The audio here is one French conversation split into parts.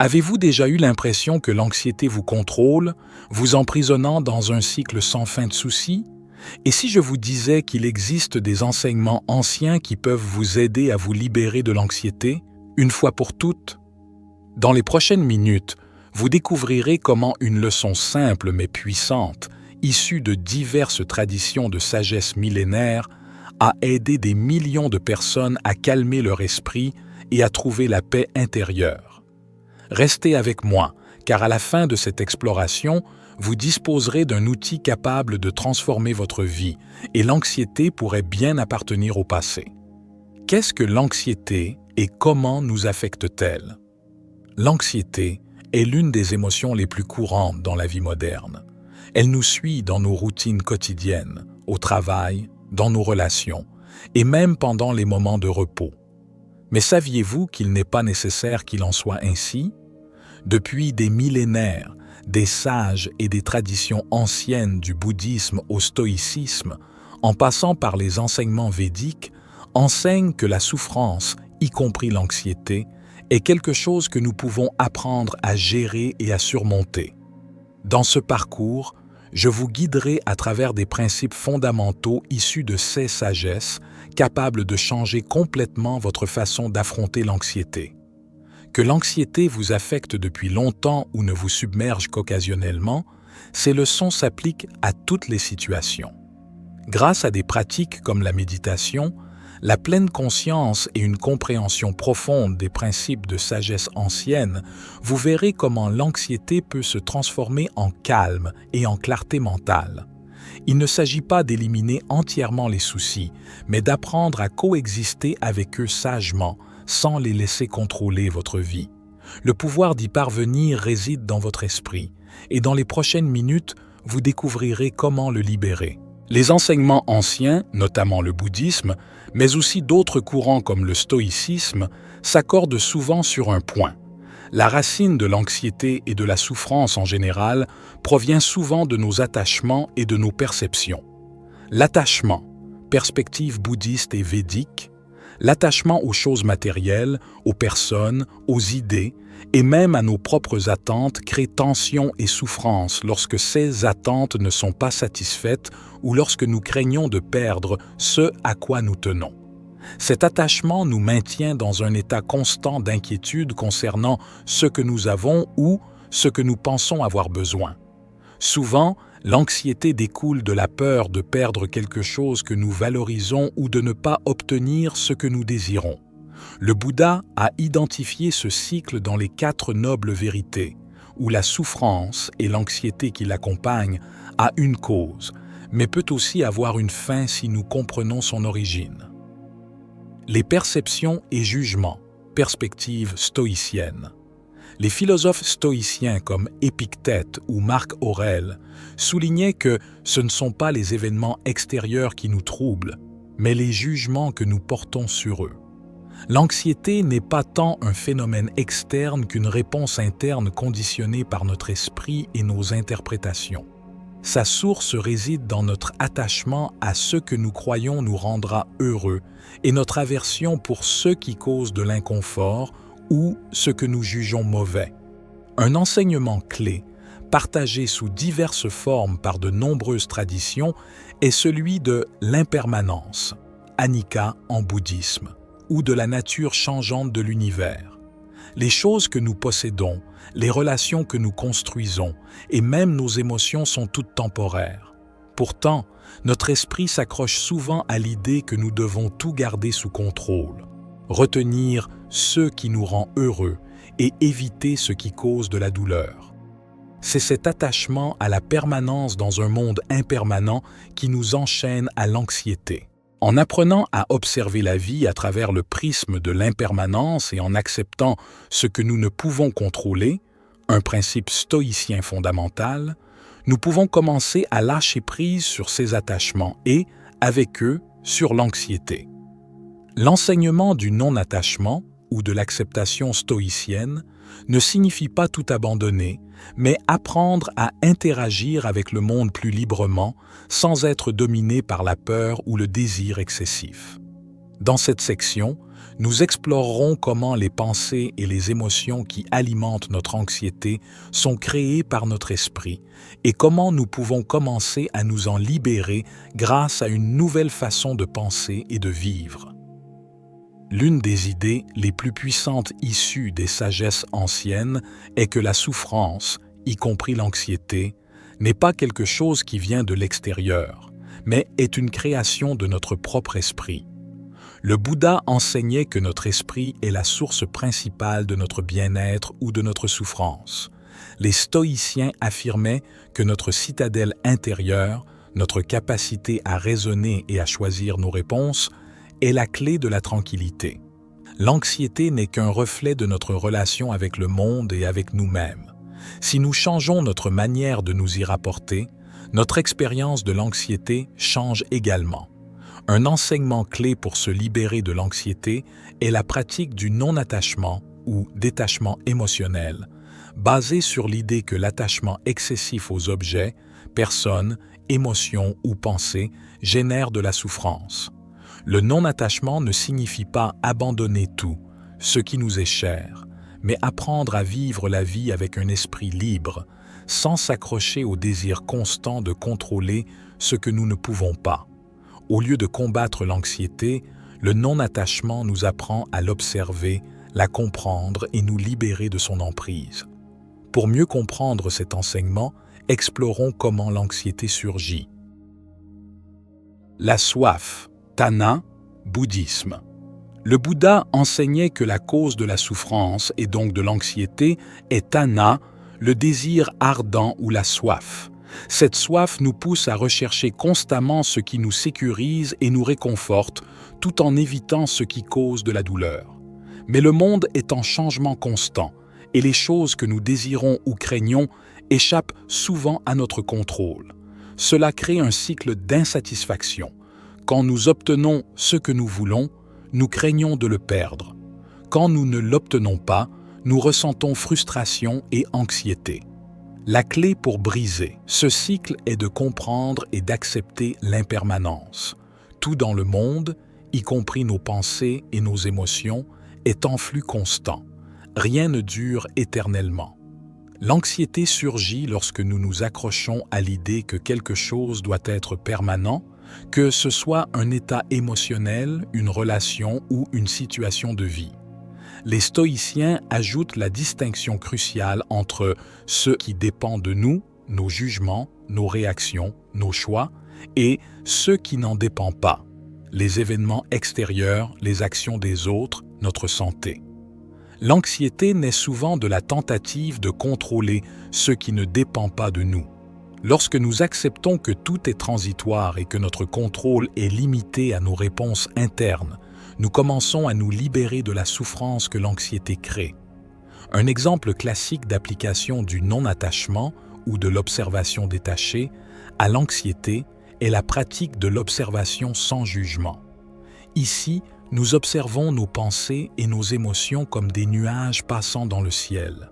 Avez-vous déjà eu l'impression que l'anxiété vous contrôle, vous emprisonnant dans un cycle sans fin de soucis? Et si je vous disais qu'il existe des enseignements anciens qui peuvent vous aider à vous libérer de l'anxiété, une fois pour toutes? Dans les prochaines minutes, vous découvrirez comment une leçon simple mais puissante, issue de diverses traditions de sagesse millénaire, a aidé des millions de personnes à calmer leur esprit et à trouver la paix intérieure. Restez avec moi, car à la fin de cette exploration, vous disposerez d'un outil capable de transformer votre vie et l'anxiété pourrait bien appartenir au passé. Qu'est-ce que l'anxiété et comment nous affecte-t-elle? L'anxiété est l'une des émotions les plus courantes dans la vie moderne. Elle nous suit dans nos routines quotidiennes, au travail, dans nos relations, et même pendant les moments de repos. Mais saviez-vous qu'il n'est pas nécessaire qu'il en soit ainsi? Depuis des millénaires, des sages et des traditions anciennes du bouddhisme au stoïcisme, en passant par les enseignements védiques, enseignent que la souffrance, y compris l'anxiété, est quelque chose que nous pouvons apprendre à gérer et à surmonter. Dans ce parcours, je vous guiderai à travers des principes fondamentaux issus de ces sagesses, capables de changer complètement votre façon d'affronter l'anxiété. Que l'anxiété vous affecte depuis longtemps ou ne vous submerge qu'occasionnellement, ces leçons s'appliquent à toutes les situations. Grâce à des pratiques comme la méditation, la pleine conscience et une compréhension profonde des principes de sagesse ancienne, vous verrez comment l'anxiété peut se transformer en calme et en clarté mentale. Il ne s'agit pas d'éliminer entièrement les soucis, mais d'apprendre à coexister avec eux sagement, sans les laisser contrôler votre vie. Le pouvoir d'y parvenir réside dans votre esprit, et dans les prochaines minutes, vous découvrirez comment le libérer. Les enseignements anciens, notamment le bouddhisme, mais aussi d'autres courants comme le stoïcisme, s'accordent souvent sur un point. La racine de l'anxiété et de la souffrance en général provient souvent de nos attachements et de nos perceptions. L'attachement, perspective bouddhiste et védique, l'attachement aux choses matérielles, aux personnes, aux idées et même à nos propres attentes crée tension et souffrance lorsque ces attentes ne sont pas satisfaites ou lorsque nous craignons de perdre ce à quoi nous tenons. Cet attachement nous maintient dans un état constant d'inquiétude concernant ce que nous avons ou ce que nous pensons avoir besoin. Souvent, l'anxiété découle de la peur de perdre quelque chose que nous valorisons ou de ne pas obtenir ce que nous désirons. Le Bouddha a identifié ce cycle dans les 4 nobles vérités, où la souffrance et l'anxiété qui l'accompagnent a une cause, mais peut aussi avoir une fin si nous comprenons son origine. Les perceptions et jugements, perspective stoïcienne. Les philosophes stoïciens comme Épictète ou Marc Aurèle soulignaient que ce ne sont pas les événements extérieurs qui nous troublent, mais les jugements que nous portons sur eux. L'anxiété n'est pas tant un phénomène externe qu'une réponse interne conditionnée par notre esprit et nos interprétations. Sa source réside dans notre attachement à ce que nous croyons nous rendra heureux et notre aversion pour ce qui cause de l'inconfort ou ce que nous jugeons mauvais. Un enseignement clé, partagé sous diverses formes par de nombreuses traditions, est celui de l'impermanence, anicca en bouddhisme, ou de la nature changeante de l'univers. Les choses que nous possédons, les relations que nous construisons et même nos émotions sont toutes temporaires. Pourtant, notre esprit s'accroche souvent à l'idée que nous devons tout garder sous contrôle, retenir ce qui nous rend heureux et éviter ce qui cause de la douleur. C'est cet attachement à la permanence dans un monde impermanent qui nous enchaîne à l'anxiété. En apprenant à observer la vie à travers le prisme de l'impermanence et en acceptant ce que nous ne pouvons contrôler, un principe stoïcien fondamental, nous pouvons commencer à lâcher prise sur ces attachements et, avec eux, sur l'anxiété. L'enseignement du non-attachement ou de l'acceptation stoïcienne ne signifie pas tout abandonner, mais apprendre à interagir avec le monde plus librement sans être dominé par la peur ou le désir excessif. Dans cette section, nous explorerons comment les pensées et les émotions qui alimentent notre anxiété sont créées par notre esprit et comment nous pouvons commencer à nous en libérer grâce à une nouvelle façon de penser et de vivre. L'une des idées les plus puissantes issues des sagesses anciennes est que la souffrance, y compris l'anxiété, n'est pas quelque chose qui vient de l'extérieur, mais est une création de notre propre esprit. Le Bouddha enseignait que notre esprit est la source principale de notre bien-être ou de notre souffrance. Les stoïciens affirmaient que notre citadelle intérieure, notre capacité à raisonner et à choisir nos réponses, est la clé de la tranquillité. L'anxiété n'est qu'un reflet de notre relation avec le monde et avec nous-mêmes. Si nous changeons notre manière de nous y rapporter, notre expérience de l'anxiété change également. Un enseignement clé pour se libérer de l'anxiété est la pratique du non-attachement ou détachement émotionnel, basé sur l'idée que l'attachement excessif aux objets, personnes, émotions ou pensées génère de la souffrance. Le non-attachement ne signifie pas abandonner tout, ce qui nous est cher, mais apprendre à vivre la vie avec un esprit libre, sans s'accrocher au désir constant de contrôler ce que nous ne pouvons pas. Au lieu de combattre l'anxiété, le non-attachement nous apprend à l'observer, la comprendre et nous libérer de son emprise. Pour mieux comprendre cet enseignement, explorons comment l'anxiété surgit. La soif, Tanha, bouddhisme. Le Bouddha enseignait que la cause de la souffrance et donc de l'anxiété est Tanha, le désir ardent ou la soif. Cette soif nous pousse à rechercher constamment ce qui nous sécurise et nous réconforte, tout en évitant ce qui cause de la douleur. Mais le monde est en changement constant, et les choses que nous désirons ou craignons échappent souvent à notre contrôle. Cela crée un cycle d'insatisfaction. Quand nous obtenons ce que nous voulons, nous craignons de le perdre. Quand nous ne l'obtenons pas, nous ressentons frustration et anxiété. La clé pour briser ce cycle est de comprendre et d'accepter l'impermanence. Tout dans le monde, y compris nos pensées et nos émotions, est en flux constant. Rien ne dure éternellement. L'anxiété surgit lorsque nous nous accrochons à l'idée que quelque chose doit être permanent, que ce soit un état émotionnel, une relation ou une situation de vie. Les stoïciens ajoutent la distinction cruciale entre ce qui dépend de nous, nos jugements, nos réactions, nos choix, et ce qui n'en dépend pas, les événements extérieurs, les actions des autres, notre santé. L'anxiété naît souvent de la tentative de contrôler ce qui ne dépend pas de nous. Lorsque nous acceptons que tout est transitoire et que notre contrôle est limité à nos réponses internes, nous commençons à nous libérer de la souffrance que l'anxiété crée. Un exemple classique d'application du non-attachement ou de l'observation détachée à l'anxiété est la pratique de l'observation sans jugement. Ici, nous observons nos pensées et nos émotions comme des nuages passant dans le ciel.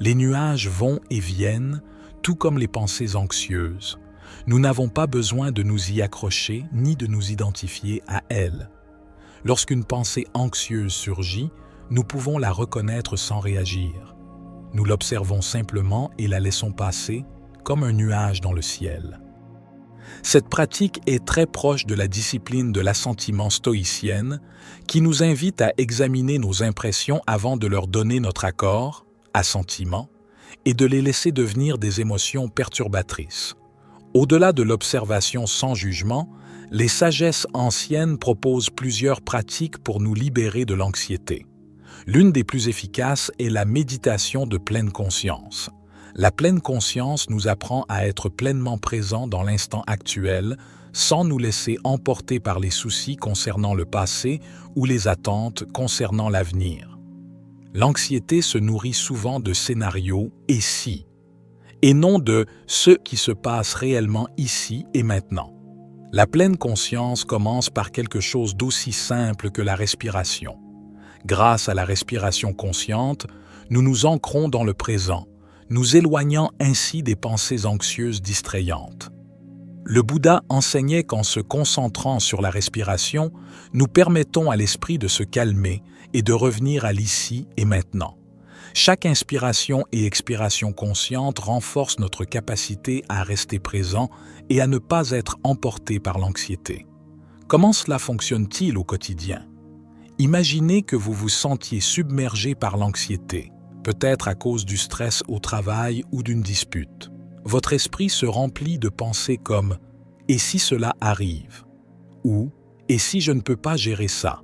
Les nuages vont et viennent, tout comme les pensées anxieuses. Nous n'avons pas besoin de nous y accrocher ni de nous identifier à elles. Lorsqu'une pensée anxieuse surgit, nous pouvons la reconnaître sans réagir. Nous l'observons simplement et la laissons passer comme un nuage dans le ciel. Cette pratique est très proche de la discipline de l'assentiment stoïcienne qui nous invite à examiner nos impressions avant de leur donner notre accord, assentiment, et de les laisser devenir des émotions perturbatrices. Au-delà de l'observation sans jugement, les sagesses anciennes proposent plusieurs pratiques pour nous libérer de l'anxiété. L'une des plus efficaces est la méditation de pleine conscience. La pleine conscience nous apprend à être pleinement présents dans l'instant actuel, sans nous laisser emporter par les soucis concernant le passé ou les attentes concernant l'avenir. L'anxiété se nourrit souvent de scénarios « et si » et non de ce qui se passe réellement ici et maintenant. La pleine conscience commence par quelque chose d'aussi simple que la respiration. Grâce à la respiration consciente, nous nous ancrons dans le présent, nous éloignant ainsi des pensées anxieuses distrayantes. Le Bouddha enseignait qu'en se concentrant sur la respiration, nous permettons à l'esprit de se calmer et de revenir à l'ici et maintenant. Chaque inspiration et expiration consciente renforce notre capacité à rester présent et à ne pas être emporté par l'anxiété. Comment cela fonctionne-t-il au quotidien? Imaginez que vous vous sentiez submergé par l'anxiété, peut-être à cause du stress au travail ou d'une dispute. Votre esprit se remplit de pensées comme « et si cela arrive ?» ou « et si je ne peux pas gérer ça ?»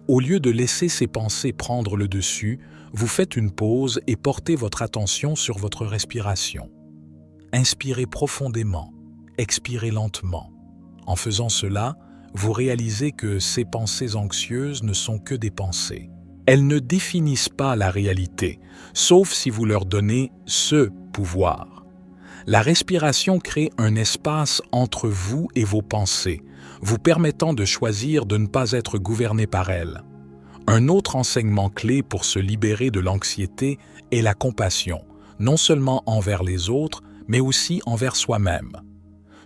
Au lieu de laisser ces pensées prendre le dessus, vous faites une pause et portez votre attention sur votre respiration. Inspirez profondément, expirez lentement. En faisant cela, vous réalisez que ces pensées anxieuses ne sont que des pensées. Elles ne définissent pas la réalité, sauf si vous leur donnez ce pouvoir. La respiration crée un espace entre vous et vos pensées, vous permettant de choisir de ne pas être gouverné par elles. Un autre enseignement clé pour se libérer de l'anxiété est la compassion, non seulement envers les autres, mais aussi envers soi-même.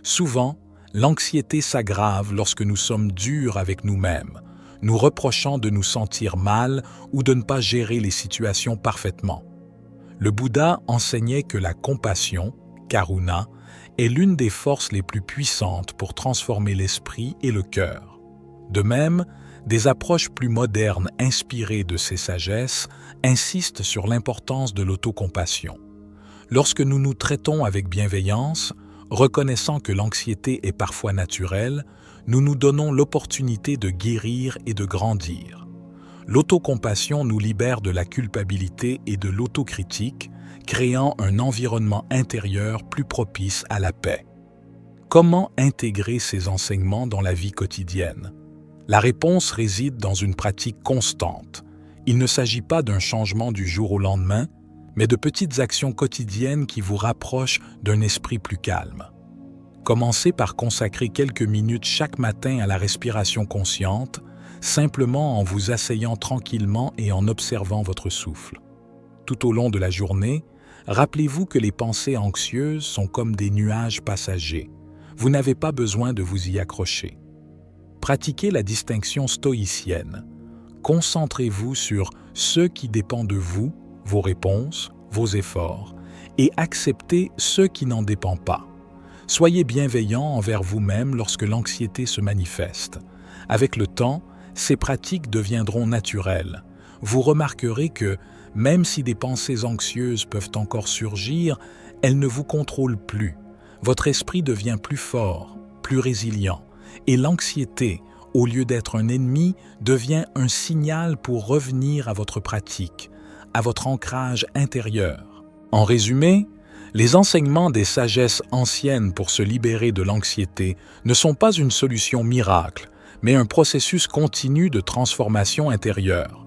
Souvent, l'anxiété s'aggrave lorsque nous sommes durs avec nous-mêmes, nous reprochant de nous sentir mal ou de ne pas gérer les situations parfaitement. Le Bouddha enseignait que la compassion, Karuna, est l'une des forces les plus puissantes pour transformer l'esprit et le cœur. De même, des approches plus modernes inspirées de ces sagesses insistent sur l'importance de l'autocompassion. Lorsque nous nous traitons avec bienveillance, reconnaissant que l'anxiété est parfois naturelle, nous nous donnons l'opportunité de guérir et de grandir. L'autocompassion nous libère de la culpabilité et de l'autocritique, créant un environnement intérieur plus propice à la paix. Comment intégrer ces enseignements dans la vie quotidienne? La réponse réside dans une pratique constante. Il ne s'agit pas d'un changement du jour au lendemain, mais de petites actions quotidiennes qui vous rapprochent d'un esprit plus calme. Commencez par consacrer quelques minutes chaque matin à la respiration consciente, simplement en vous asseyant tranquillement et en observant votre souffle. Tout au long de la journée, rappelez-vous que les pensées anxieuses sont comme des nuages passagers. Vous n'avez pas besoin de vous y accrocher. Pratiquez la distinction stoïcienne. Concentrez-vous sur ce qui dépend de vous, vos réponses, vos efforts, et acceptez ce qui n'en dépend pas. Soyez bienveillant envers vous-même lorsque l'anxiété se manifeste. Avec le temps, ces pratiques deviendront naturelles. Vous remarquerez que, même si des pensées anxieuses peuvent encore surgir, elles ne vous contrôlent plus. Votre esprit devient plus fort, plus résilient, et l'anxiété, au lieu d'être un ennemi, devient un signal pour revenir à votre pratique, à votre ancrage intérieur. En résumé, les enseignements des sagesses anciennes pour se libérer de l'anxiété ne sont pas une solution miracle, mais un processus continu de transformation intérieure.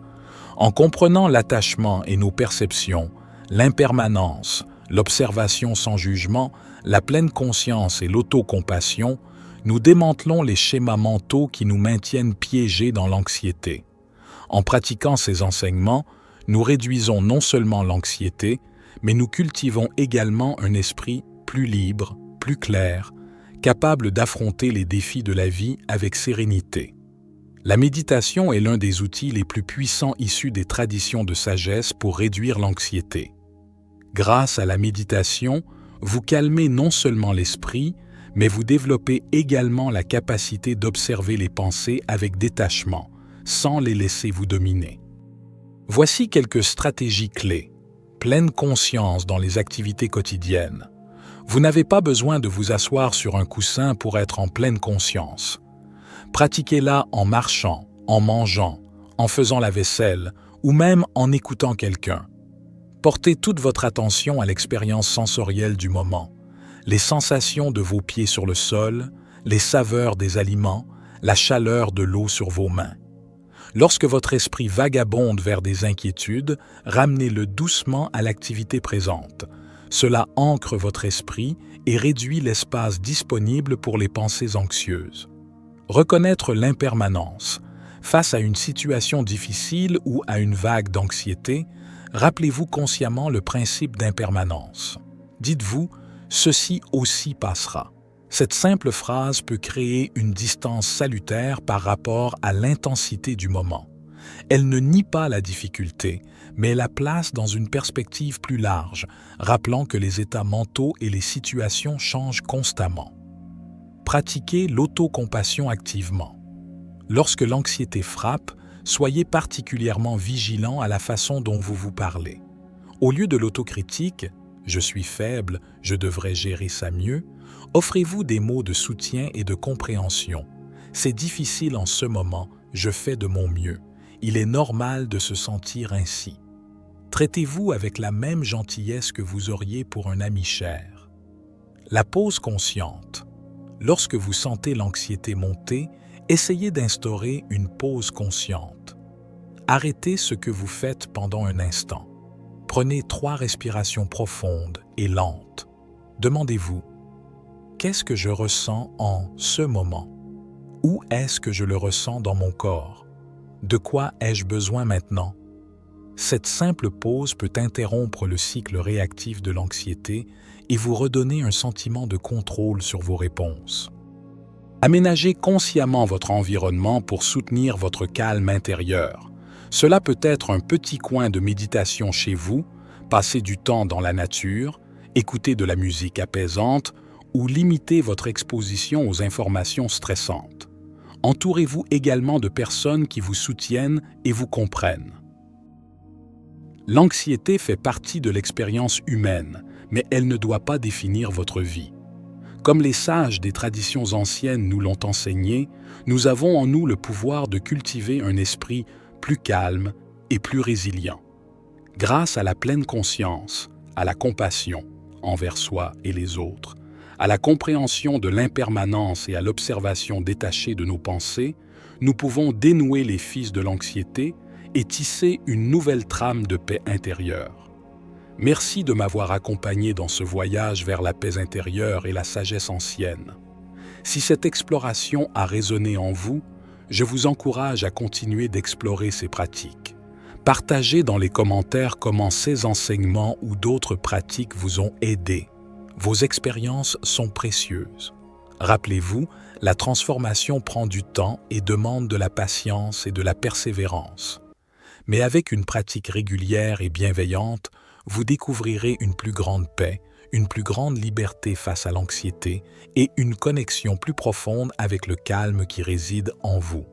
En comprenant l'attachement et nos perceptions, l'impermanence, l'observation sans jugement, la pleine conscience et l'autocompassion, nous démantelons les schémas mentaux qui nous maintiennent piégés dans l'anxiété. En pratiquant ces enseignements, nous réduisons non seulement l'anxiété, mais nous cultivons également un esprit plus libre, plus clair, capable d'affronter les défis de la vie avec sérénité. La méditation est l'un des outils les plus puissants issus des traditions de sagesse pour réduire l'anxiété. Grâce à la méditation, vous calmez non seulement l'esprit, mais vous développez également la capacité d'observer les pensées avec détachement, sans les laisser vous dominer. Voici quelques stratégies clés. Pleine conscience dans les activités quotidiennes. Vous n'avez pas besoin de vous asseoir sur un coussin pour être en pleine conscience. Pratiquez-la en marchant, en mangeant, en faisant la vaisselle ou même en écoutant quelqu'un. Portez toute votre attention à l'expérience sensorielle du moment, les sensations de vos pieds sur le sol, les saveurs des aliments, la chaleur de l'eau sur vos mains. Lorsque votre esprit vagabonde vers des inquiétudes, ramenez-le doucement à l'activité présente. Cela ancre votre esprit et réduit l'espace disponible pour les pensées anxieuses. Reconnaître l'impermanence. Face à une situation difficile ou à une vague d'anxiété, rappelez-vous consciemment le principe d'impermanence. Dites-vous, ceci aussi passera. Cette simple phrase peut créer une distance salutaire par rapport à l'intensité du moment. Elle ne nie pas la difficulté, mais la place dans une perspective plus large, rappelant que les états mentaux et les situations changent constamment. Pratiquez l'autocompassion activement. Lorsque l'anxiété frappe, soyez particulièrement vigilant à la façon dont vous vous parlez. Au lieu de l'autocritique « je suis faible, je devrais gérer ça mieux », offrez-vous des mots de soutien et de compréhension. C'est difficile en ce moment, je fais de mon mieux. Il est normal de se sentir ainsi. Traitez-vous avec la même gentillesse que vous auriez pour un ami cher. La pause consciente. Lorsque vous sentez l'anxiété monter, essayez d'instaurer une pause consciente. Arrêtez ce que vous faites pendant un instant. Prenez 3 respirations profondes et lentes. Demandez-vous, qu'est-ce que je ressens en ce moment? Où est-ce que je le ressens dans mon corps? De quoi ai-je besoin maintenant? Cette simple pause peut interrompre le cycle réactif de l'anxiété et vous redonner un sentiment de contrôle sur vos réponses. Aménagez consciemment votre environnement pour soutenir votre calme intérieur. Cela peut être un petit coin de méditation chez vous, passer du temps dans la nature, écouter de la musique apaisante ou limiter votre exposition aux informations stressantes. Entourez-vous également de personnes qui vous soutiennent et vous comprennent. L'anxiété fait partie de l'expérience humaine, mais elle ne doit pas définir votre vie. Comme les sages des traditions anciennes nous l'ont enseigné, nous avons en nous le pouvoir de cultiver un esprit plus calme et plus résilient. Grâce à la pleine conscience, à la compassion envers soi et les autres, à la compréhension de l'impermanence et à l'observation détachée de nos pensées, nous pouvons dénouer les fils de l'anxiété et tisser une nouvelle trame de paix intérieure. Merci de m'avoir accompagné dans ce voyage vers la paix intérieure et la sagesse ancienne. Si cette exploration a résonné en vous, je vous encourage à continuer d'explorer ces pratiques. Partagez dans les commentaires comment ces enseignements ou d'autres pratiques vous ont aidé. Vos expériences sont précieuses. Rappelez-vous, la transformation prend du temps et demande de la patience et de la persévérance. Mais avec une pratique régulière et bienveillante, vous découvrirez une plus grande paix, une plus grande liberté face à l'anxiété et une connexion plus profonde avec le calme qui réside en vous.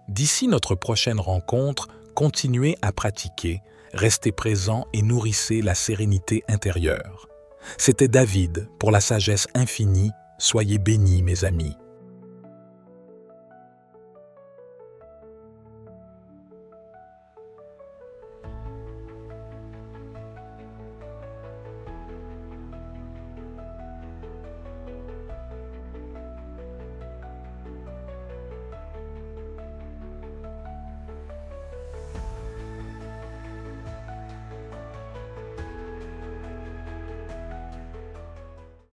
D'ici notre prochaine rencontre, continuez à pratiquer, restez présent et nourrissez la sérénité intérieure. C'était David pour la sagesse infinie. Soyez bénis, mes amis.